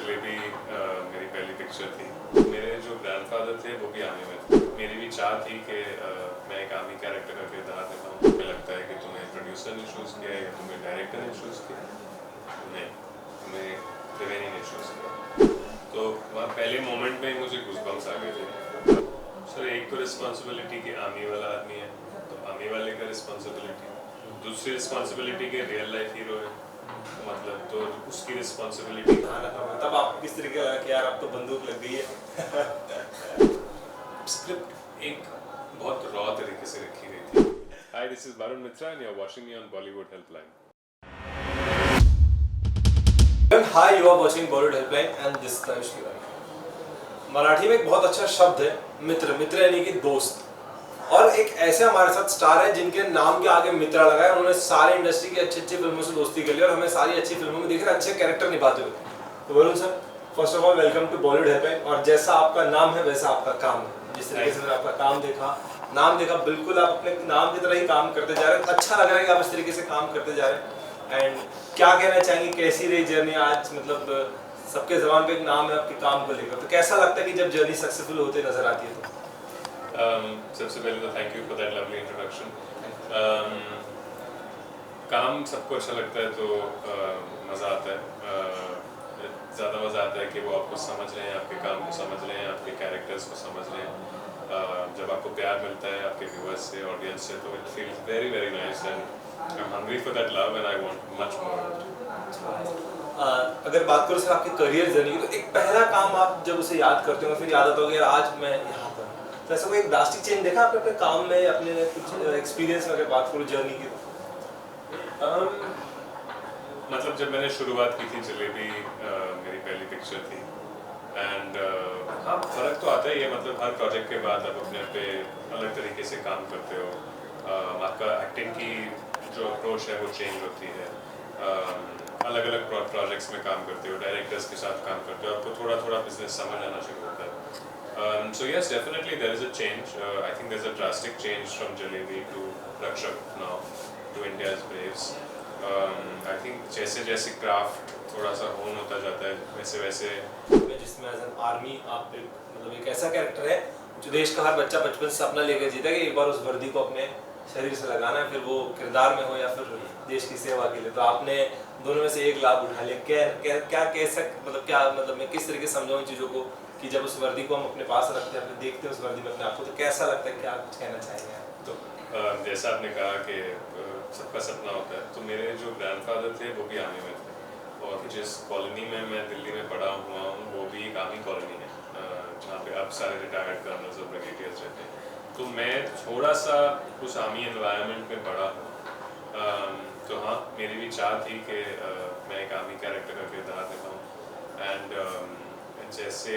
जलेबी मेरी पहली पिक्चर थी। मेरे जो ग्रैंडफादर थे वो भी आर्मी में थे। मेरी भी चाह थी कि मैं एक आर्मी कैरेक्टर का किरदार निभाऊँ। मुझे लगता है कि तुम्हें प्रोड्यूसर ने चूज़ किया या तुम्हें डायरेक्टर ने चूज़ किया, नहीं, तुम्हें त्रिवेणी ने चूज़ किया। तो वहाँ पहले मोमेंट में ही मुझे गूज़बम्स आ गए थे। सर एक तो रिस्पॉन्सिबिलिटी कि आर्मी वाला आदमी है, तो आर्मी वाले का रिस्पॉन्सिबिलिटी। दूसरी रिस्पॉन्सिबिलिटी के रियल लाइफ हीरो है, मतलब तो उसकी रिस्पॉन्सिबिलिटी। तब आप किस तरीके लगा कि यार अब तो बंदूक लग गई है? स्क्रिप्ट एक बहुत रॉ तरीके से रखी गई थी। Hi, this is Varun Mitra and you're watching me on Bollywood Helpline. Hi, you are watching Bollywood Helpline and this is Ayush Kirani. Marathi में एक बहुत अच्छा शब्द है मित्र। मित्र यानी कि दोस्त। और एक ऐसे हमारे साथ स्टार है जिनके नाम के आगे मित्रा लगा है। उन्होंने सारी इंडस्ट्री की अच्छी अच्छी फिल्मों से दोस्ती कर ली और हमें सारी अच्छी फिल्मों में देख रहे अच्छे कैरेक्टर निभाते हुए। तो Varun sir, first of all welcome to Bollywood helpline. और जैसा आपका नाम है वैसा आपका काम है। जिस तरीके से मैंने आपका नाम देखा बिल्कुल आप अपने नाम की तरह ही काम करते जा रहे हैं। अच्छा लग रहा है कि आप इस तरीके से काम करते जा रहे हैं। एंड क्या कहना चाहेंगे, कैसी रही जर्नी आज? मतलब सबके ज़बान पे एक नाम है आपके काम को लेकर, तो कैसा लगता है कि जब जर्नी सक्सेसफुल होते नजर आती है? तो सबसे पहले तो thank you for that lovely introduction. काम सबको अच्छा लगता है तो मज़ा आता है। ज़्यादा मज़ा आता है कि वो आपको समझ रहे हैं, आपके काम को समझ रहे हैं, आपके कैरेक्टर्स को समझ रहे हैं। जब आपको प्यार मिलता है आपके व्यूअर्स से, ऑडियंस से, तो it feels very very nice and I am hungry for that love and I want much more. अगर बात करो सर आपके करियर जर्नी की, तो एक पहला काम आप जब उसे याद करते हो फिर याद आता होगा यार आज मैं यहाँ पर, तो ऐसा कोई एक ड्रास्टिक चेंज देखा आपने अपने काम में, अपने कुछ एक्सपीरियंस में? अगर बात करो जर्नी की मतलब जब मैंने शुरुआत की थी जलेबी मेरी पहली पिक्चर थी एंड हाँ फ़र्क तो आता ही है। मतलब हर प्रोजेक्ट के बाद आप अपने पे अलग तरीके से काम करते हो। आपका एक्टिंग की जो अप्रोच है वो चेंज होती है। अलग अलग प्रोजेक्ट्स में काम करते हो, डायरेक्टर्स के साथ काम करते हो, आपको थोड़ा थोड़ा बिजनेस समझ आना शुरू होता है। So yes, definitely there is a change. I think there's a drastic change from Jalebi to Rakshak now to India's Braves. I think जैसे जैसे क्राफ्ट थोड़ा सा होन होता जाता है वैसे वैसे जिसमें एज एन आर्मी आप मतलब एक ऐसा कैरेक्टर है जो देश का हर बच्चा बचपन से सपना लेकर जीता है कि एक बार उस वर्दी को अपने शरीर से लगाना है, फिर वो किरदार में हो या फिर देश की सेवा के लिए। तो आपने दोनों में से एक लाभ उठा लिया। क्या कैसा मतलब क्या मतलब मैं किस तरीके से समझाऊँ चीज़ों को कि जब उस वर्दी को हम अपने पास रखते हैं, अपने देखते हैं उस वर्दी में अपने आप को, तो कैसा लगता है? क्या कुछ कहना चाहेंगे? तो जैसा आपने कहा कि सबका सपना होता है, तो मेरे जो ग्रैंडफादर थे वो भी आर्मी में थे और जिस कॉलोनी में मैं दिल्ली में पढ़ा हुआ हूँ वो भी एक आर्मी कॉलोनी है जहाँ पे अब सारे रिटायर्ड कर्नल्स और ब्रिगेडियर्स रहते हैं। तो मैं थोड़ा सा उस आर्मी एनवायरनमेंट में पढ़ा हूँ। तो हाँ, मेरी भी चाह थी कि मैं एक आर्मी कैरेक्टर का किरदार निभाऊँ एंड जैसे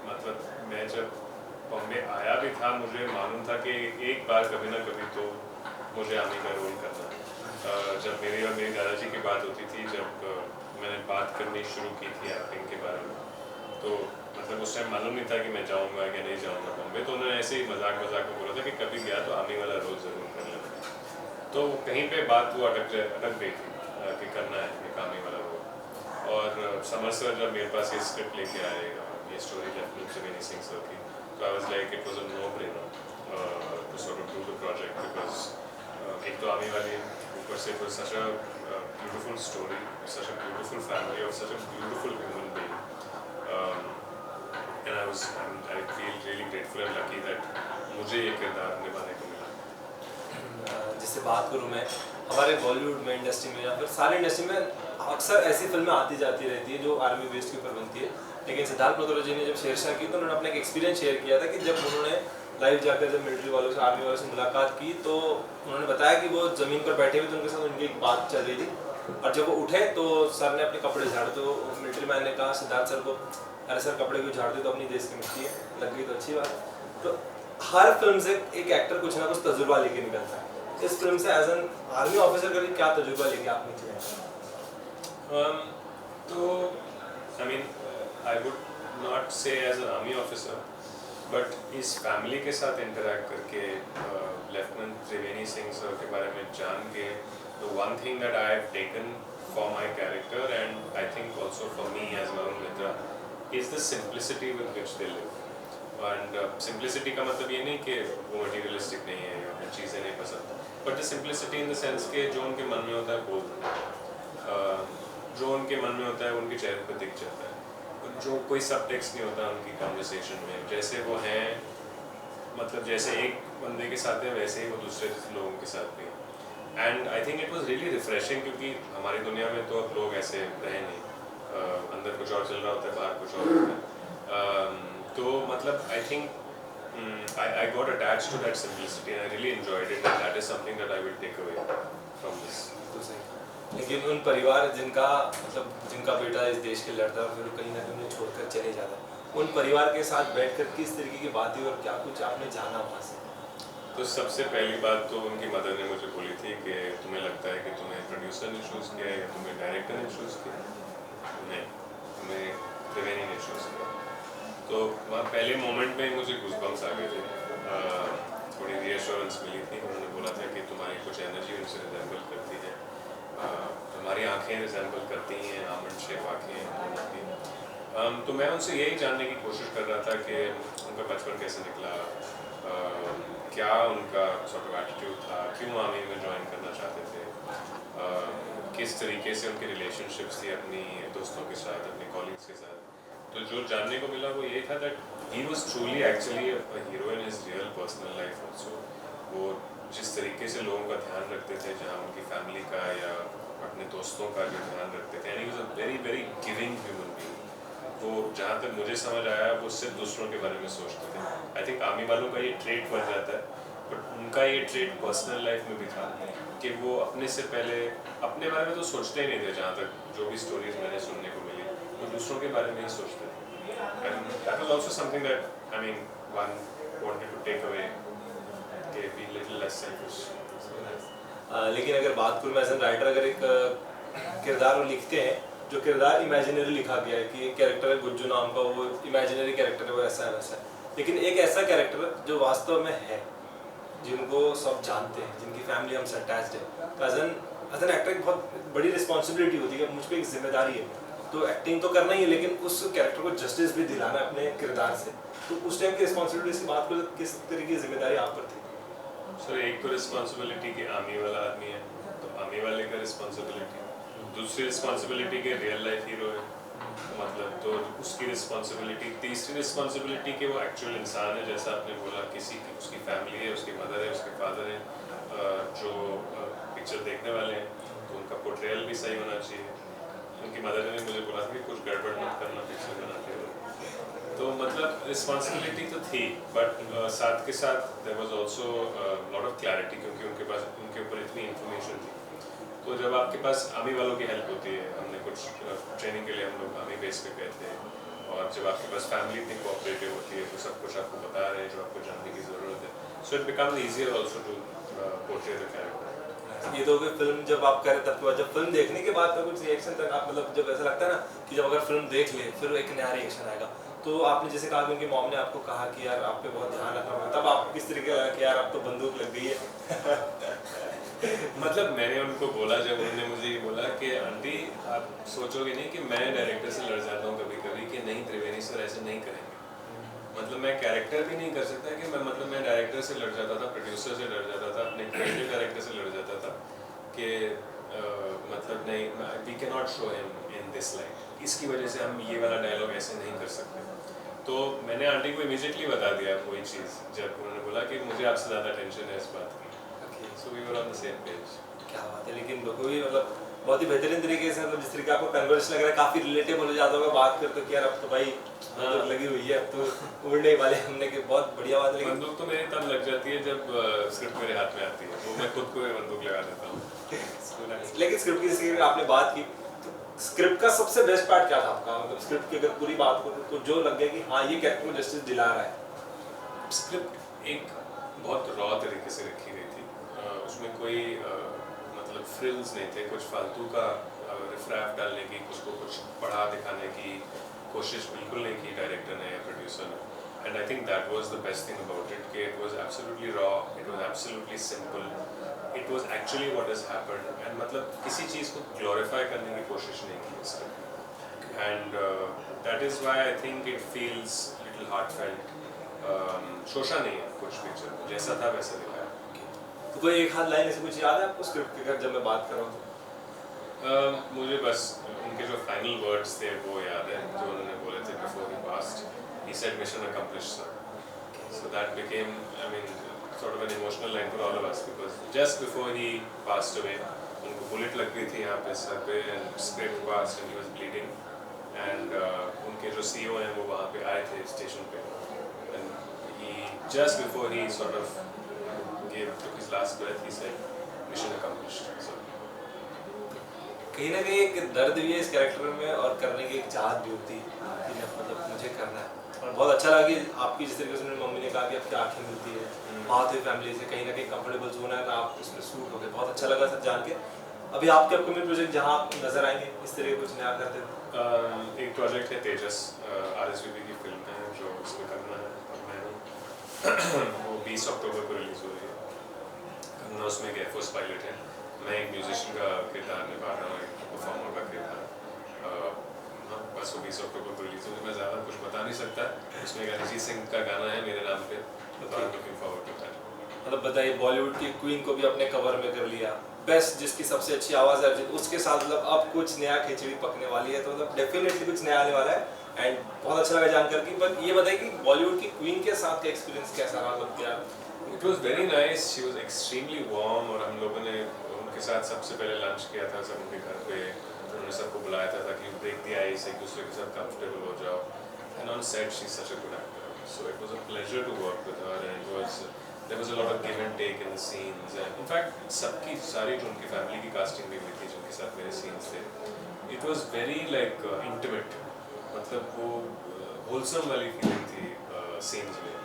मतलब मैं जब बॉम्बे आया भी था मुझे मालूम था कि एक बार कभी ना कभी तो मुझे आर्मी का रोल करना है। जब मेरी और मेरी दादाजी की बात होती थी, जब मैंने बात करनी शुरू की थी एक्टिंग के बारे में, तो मतलब उस टाइम मालूम नहीं था कि मैं जाऊँगा कि नहीं जाऊँगा बॉम्बे। तो उन्होंने ऐसे ही मजाक में बोला था कि कभी गया तो आर्मी वाला रोल ज़रूर कर लेना। तो कहीं पे बात वो अटक गई थी कि करना है एक आर्मी वाला रोल। और समर सर जब मेरे पास ये स्क्रिप्ट लेके आए, ये स्टोरी लेफ्टिनेंट त्रिवेणी सिंह सर की, so I was like it was a no-brainer to sort of do the project because एक तो आर्मी वाली ऊपर से it was such a beautiful story, such a beautiful family of such a beautiful human being, and I feel really grateful and lucky that मुझे ये किरदार निभाने को मिला। जिससे बात करूँ मैं हमारे बॉलीवुड में इंडस्ट्री में या फिर सारी इंडस्ट्री में अक्सर ऐसी फिल्में आती जाती रहती है जो आर्मी बेस्ड के ऊपर बनती है। लेकिन सिद्धार्थ मल्होत्रा जी ने जब शेरशाह की तो उन्होंने अपना एक एक्सपीरियंस शेयर किया था कि जब उन्होंने लाइव जाकर जब मिलिट्री वालों से, आर्मी वालों से मुलाकात की, तो उन्होंने बताया कि वो ज़मीन पर बैठे हुए थे, उनके साथ उनकी एक बात चल रही थी और जब वो उठे तो सर ने अपने कपड़े झाड़े, तो मिलिट्री मैन ने कहा सिद्धार्थ सर को, अरे सर कपड़े क्यों झाड़ते, तो अपनी देश की मिट्टी है, लग गई तो अच्छी बात। तो हर फिल्म से एक एक्टर कुछ ना कुछ तजुर्बा लेके निकलता है। इस फिल्म से एज एन आर्मी ऑफिसर करके क्या तजुर्बा लेके आप निकले? तो I mean I would not say as an army officer, but इस फैमिली के साथ इंटरेक्ट करके लेफ्टिनेंट त्रिवेणी सिंह सर के बारे में जान के, the one thing that I have taken for my character and I think also for me as Varun Mitra is the simplicity with which they live. And simplicity का मतलब ये नहीं कि वो मटीरियलिस्टिक नहीं है या उन्हें चीज़ें नहीं पसंद, but the simplicity in the sense के जो उनके मन में होता है बोल देते हैं, जो उनके मन में होता है उनके चेहरे पर दिख जाता है, जो कोई सब टेक्स्ट नहीं होता उनकी कॉन्वर्सेशन में, जैसे वो हैं मतलब जैसे एक बंदे के साथ है वैसे ही वो दूसरे लोगों के साथ भी है। And I think it was really refreshing, क्योंकि हमारी दुनिया में तो अब लोग ऐसे रहे नहीं, अंदर कुछ और चल रहा होता है बाहर कुछ और होता है। तो मतलब I think I got attached to that simplicity and I really enjoyed it, and that is something that I will take away from this. तो सही। लेकिन उन परिवार जिनका मतलब जिनका बेटा इस देश के लड़ता है फिर वो कहीं ना कहीं उन्हें छोड़कर चले जाता है, उन परिवार के साथ बैठकर किस तरीके की बात हुई और क्या कुछ आपने जाना वहाँ से? तो सबसे पहली बात तो उनकी मदर ने मुझे बोली थी कि तुम्हें लगता है कि तुम्हें प्रोड्यूसर ने चूज़ किया या तुम्हें डायरेक्टर ने चूज़ किया? नहीं, तुम्हें त्रिवेणी ने चूज़ किया। तो वहाँ पहले मोमेंट में मुझे गूज़बम्स आ गए थे, थोड़ी रीअश्योरेंस मिली थी। उन्होंने बोला था कि तुम्हारी कुछ एनर्जी उनसे रिजेंबल करती है, तुम्हारी आंखें रिजेंबल करती हैं आमंड शेप आँखें। तो मैं उनसे यही जानने की कोशिश कर रहा था कि उनका बचपन कैसे निकला, क्या उनका सॉर्ट ऑफ एटीट्यूड था, क्यों आर्मी में ज्वाइन करना चाहते थे, किस तरीके से उनकी रिलेशनशिप्स थी अपनी दोस्तों के साथ, अपने कॉलीग्स के साथ। तो जो जानने को मिला वो ये था that he was truly actually a hero in his real personal life also. वो जिस तरीके से लोगों का ध्यान रखते थे, जहाँ उनकी फैमिली का या अपने दोस्तों का जो ध्यान रखते थे, and he was a very very giving human being. वो जहाँ तक मुझे समझ आया वो सिर्फ दूसरों के बारे में सोचते थे। आई थिंक आर्मी वालों का ये ट्रेट बन जाता है, बट उनका ये ट्रेट पर्सनल लाइफ में भी था कि वो अपने से पहले अपने बारे में तो सोचते ही नहीं थे। जहाँ तक जो भी स्टोरीज मैंने सुनने को मिली वो दूसरों के बारे में ही सोचते थे, and that was also something that I mean one wanted to take away, कि बी लिटिल लेस सेल्फिश। लेकिन अगर बात करूँ मैं एज एन राइटर, अगर एक किरदार वो लिखते हैं जो किरदार इमेजिनरी लिखा गया है कि कैरेक्टर है गुज्जू नाम का, वो इमेजिनरी कैरेक्टर है, वो ऐसा है वैसा है, लेकिन एक ऐसा कैरेक्टर जो वास्तव में है, जिनको सब जानते हैं, जिनकी फैमिली हमसे अटैच्ड है, तो एज एन एक्टर एक बहुत बड़ी रिस्पॉन्सिबिलिटी होती है कि मुझ पर एक जिम्मेदारी है, तो एक्टिंग तो करना ही है लेकिन उस कैरेक्टर को जस्टिस भी दिलाना है अपने किरदार से। तो उस टाइम की रिस्पॉन्सिबिलिटी की बात करो, किस तरीके की जिम्मेदारी आप पर थी? सो एक तो रिस्पॉन्सिबिलिटी कि आर्मी वाला आदमी है तो आर्मी वाले का रिस्पॉन्सिबिलिटी, दूसरी रिस्पॉन्सिबिलिटी के रियल लाइफ हीरो है मतलब तो उसकी रिस्पॉन्सिबिलिटी, तीसरी रिस्पॉन्सिबिलिटी कि वो एक्चुअल इंसान है, जैसा आपने बोला, किसी की उसकी फैमिली है, उसकी मदर है, उसके फादर है, जो पिक्चर देखने वाले हैं तो उनका पोर्ट्रेयल भी सही होना चाहिए। उनकी मदर ने मुझे बोला था कि कुछ गड़बड़ मत करना पिक्चर बनाते हुए, तो मतलब रिस्पॉन्सिबिलिटी तो थी, बट साथ के साथ there was also lot of clarity, क्योंकि उनके पास उनके ऊपर इतनी इन्फॉर्मेशन थी। तो जब आपके पास आर्मी वालों की हेल्प होती है, हमने कुछ ट्रेनिंग के लिए हम लोग आर्मी बेस पे गए थे, और जब आपके पास फैमिली इतनी कोऑपरेटिव होती है तो सब कुछ आपको बता रहे हैं जो आपको जानने की ज़रूरत है, so it becomes easier also to portray the character. ये तो कि फिल्म जब आप करें तब के बाद, जब फिल्म देखने के बाद का कुछ रिएक्शन तक आप मतलब जब ऐसा लगता है ना कि जब अगर फिल्म देख ले फिर एक नया रिएक्शन आएगा, तो आपने जैसे कहा कि उनकी मॉम ने आपको कहा कि यार आप पे बहुत ध्यान रखना होगा, तब आपको किस तरीके लगा कि यार अब तो बंदूक लग गई है? मतलब मैंने उनको बोला, जब उन्होंने मुझे ये बोला कि आंटी आप सोचोगे नहीं कि मैं डायरेक्टर से लड़ जाता हूँ कभी कभी, कि नहीं त्रिवेणी सर ऐसे नहीं करेंगे, मतलब मैं कैरेक्टर भी नहीं कर सकता कि मैं मतलब मैं डायरेक्टर से लड़ जाता था, प्रोड्यूसर से लड़ जाता था, अपने क्रिएटिव डायरेक्टर से लड़ जाता था कि मतलब नहीं, we can not show him in this light, इसकी वजह से हम ये वाला डायलॉग ऐसे नहीं कर सकते। तो मैंने आंटी को इमीडिएटली बता दिया कोई चीज़, जब उन्होंने बोला कि मुझे आपसे ज़्यादा टेंशन है इस बात की, so we were on the same page. क्या बात है, लेकिन देखो भी मतलब बहुत ही बेहतरीन तरीके से, मतलब जिस तरीके आपको कन्वर्सेशन लग रहा है काफ़ी रिलेटेबल हो जाता होगा बात करते कि यार अब तो भाई बंदूक लगी हुई है, अब तो उड़ने वाले हमने के, बहुत बढ़िया बात है। लेकिन बंदूक तो मेरी तब लग जाती है जब स्क्रिप्ट मेरे हाथ में आती है, वो मैं खुद को बंदूक लगा देता हूँ। लेकिन स्क्रिप्ट की जैसे आपने बात की, तो स्क्रिप्ट का सबसे बेस्ट पार्ट क्या था आपका? मतलब स्क्रिप्ट की अगर पूरी बात करूँ तो जो लग गया कि हाँ ये कैरेक्टर में जस्टिस दिला रहा है। स्क्रिप्ट एक बहुत रॉ तरीके से लिखी गई थी, उसमें कोई मतलब फ्रिल्स नहीं थे, कुछ फालतू का रिफ्रैफ डालने की, उसको कुछ पढ़ा दिखाने की कोशिश बिल्कुल नहीं की डायरेक्टर ने या प्रोड्यूसर ने, and I think that was the best thing about it, कि it was absolutely raw, it was absolutely simple, it was actually what has happened, and मतलब किसी चीज़ को ग्लोरीफाई करने की कोशिश नहीं की इसमें। and that is why I think it feels little heartfelt. शोषा नहीं है कुछ पिक्चर, जैसा था वैसा दिखाया। तो कोई एक हाथ लाइन ऐसे कुछ याद है आपको स्क्रिप्ट की, अगर जब मैं बात कर रहा हूँ तो? मुझे बस उनके जो फाइनल वर्ड्स थे वो याद है जो उन्होंने बोले थे before he passed. He said mission accomplished, sir. So that became, I mean, sort of an emotional line for all of us because just before he passed away, उनको बुलेट लग गई थी यहाँ पे सर पे and script passed and he was bleeding and उनके जो CEO हैं वो वहाँ पे आए थे स्टेशन पे and he just before he sort of took his last breath he said mission accomplished. So कहीं ना कहीं एक दर्द भी है इस कैरेक्टर में और करने की एक चाहत भी होती है कि मतलब मुझे करना है। और बहुत अच्छा लगा कि आपकी जिस तरीके से उन्होंने मम्मी ने कहा कि आपकी आंखें मिलती है बात हुई फैमिली से, कहीं ना कहीं कंफर्टेबल जोन है ना, आप उसमें सूट हो गए। बहुत अच्छा लगा सर जान के। अभी आपके अपकमिंग प्रोजेक्ट जहाँ आप नजर आएंगे इस तरह कुछ नया करते थे? एक प्रोजेक्ट है तेजस, RSVP की फिल्म है जो उसमें करना है और मैं हूँ वो 20 अक्टूबर को रिलीज़ हो रही है। करना उसमें एक एयरफोर्स पायलट है, मैं एक म्यूजिशियन का किरदार निभा रहा हूँ, एक परफॉर्मर का किरदार। हाँ बस वो 20 अक्टूबर को रिलीज़ होगी। मैं ज़्यादा कुछ बता नहीं सकता। उसमें एक अरिजीत सिंह का गाना है मेरे नाम पे, तो I am looking forward to that. मतलब बताइए, बॉलीवुड की क्वीन को भी अपने कवर में कर लिया, बेस्ट जिसकी सबसे अच्छी आवाज़ है अरिजीत, उसके साथ मतलब अब कुछ नया खिचड़ी पकने वाली है, तो मतलब डेफिनेटली कुछ नया आने वाला है। एंड बहुत अच्छा लगा जानकर कि बट ये बताइए कि बॉलीवुड की क्वीन के साथ का एक्सपीरियंस कैसा रहा? मतलब क्या it was very nice, she was extremely warm और हम लोगों ने उनके साथ सबसे पहले लंच किया था सब उनके घर पे। उन्होंने सबको बुलाया था ताकि ब्रेक द आइस, एक दूसरे के साथ कंफर्टेबल हो जाओ। And on set she is such a good actor, so it was a pleasure to work with her and there was a lot of give and take in the scenes. And in fact सबकी सारी जो उनकी family की casting भी हुई थी जिनके साथ मेरे सीन्स थे, it was very like intimate, मतलब वो होलसम वाली फीलिंग थी सीन्स में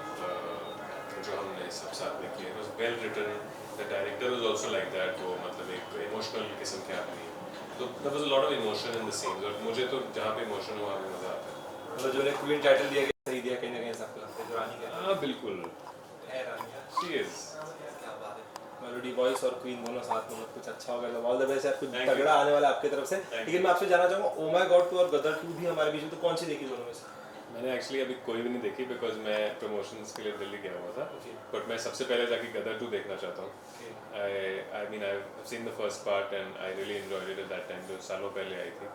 जो हमने सब साथ में किए। It was well written, the director was also like that, वो मतलब एक इमोशनल किस्म के आदमी, तो there was a lot of emotion in the scenes और मुझे तो जहाँ पे इमोशन हुआ वहाँ पे मज़ा आता है। मतलब जो ने क्वीन टाइटल दिया गया सही दिया कहीं ना कहीं सबको लगता है, जो रानी का हाँ बिल्कुल, है रानी का। She is. क्या बात है, मेलोडी वॉइस और क्वीन दोनों साथ में, कुछ अच्छा होगा। तो ऑल द बेस्ट, कुछ Thank you. तगड़ा आने वाला है आपकी तरफ से। Thank लेकिन मैं आपसे जानना चाहूँगा, ओ माय गॉड 2 और गदर 2 भी हमारे बीच में, तो कौन सी देखी दोनों में से? मैंने एक्चुअली अभी कोई भी नहीं देखी बिकॉज मैं प्रमोशंस के लिए दिल्ली गया हुआ था, बट मैं सबसे पहले जाके गदर 2 देखना चाहता हूँ। I mean I've seen the first part and I really enjoyed it at that time, जो सालों पहले आई थी,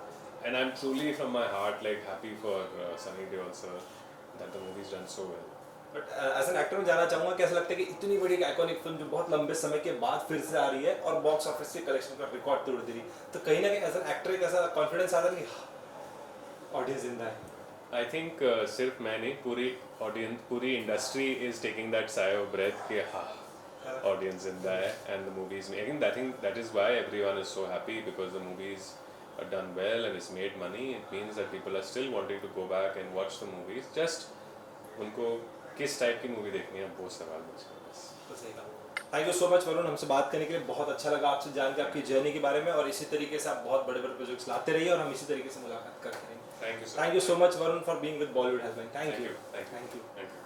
and I'm truly from my heart like happy for Sunny Deol sir that the movie's done so well. But as an actor मैं जानना चाहूँगा कैसा लगता है कि इतनी बड़ी एक आइकॉनिक फिल्म जो बहुत लंबे समय के बाद फिर से आ रही है और बॉक्स ऑफिस के कलेक्शन का रिकॉर्ड तोड़ दे रही, तो कहीं ना कहीं एज एन एक्टर एक ऐसा कॉन्फिडेंस आता है कि ऑडियंस जिंदा है? I think सिर्फ मैं नहीं, पूरी industry is taking that sigh of breath कि हाँ audience जिंदा है and the movies, I think that is why everyone is so happy because the movies are done well and it's made money. It means that people are still wanting to go back and watch the movies, just उनको किस type की movie देखनी है वो सवाल मुझे बस। Thank you so much Varun, हमसे बात करने के लिए बहुत अच्छा लगा आपसे जान के आपकी जर्नी के बारे में, और इसी तरीके से आप बहुत बड़े बड़े प्रोजेक्ट्स लाते रहिए और हम इसी तरीके से मुलाकात करते रहेंगे। Thank you thank you so much Varun for being with Bollywood helpline. Thank you. Thank you.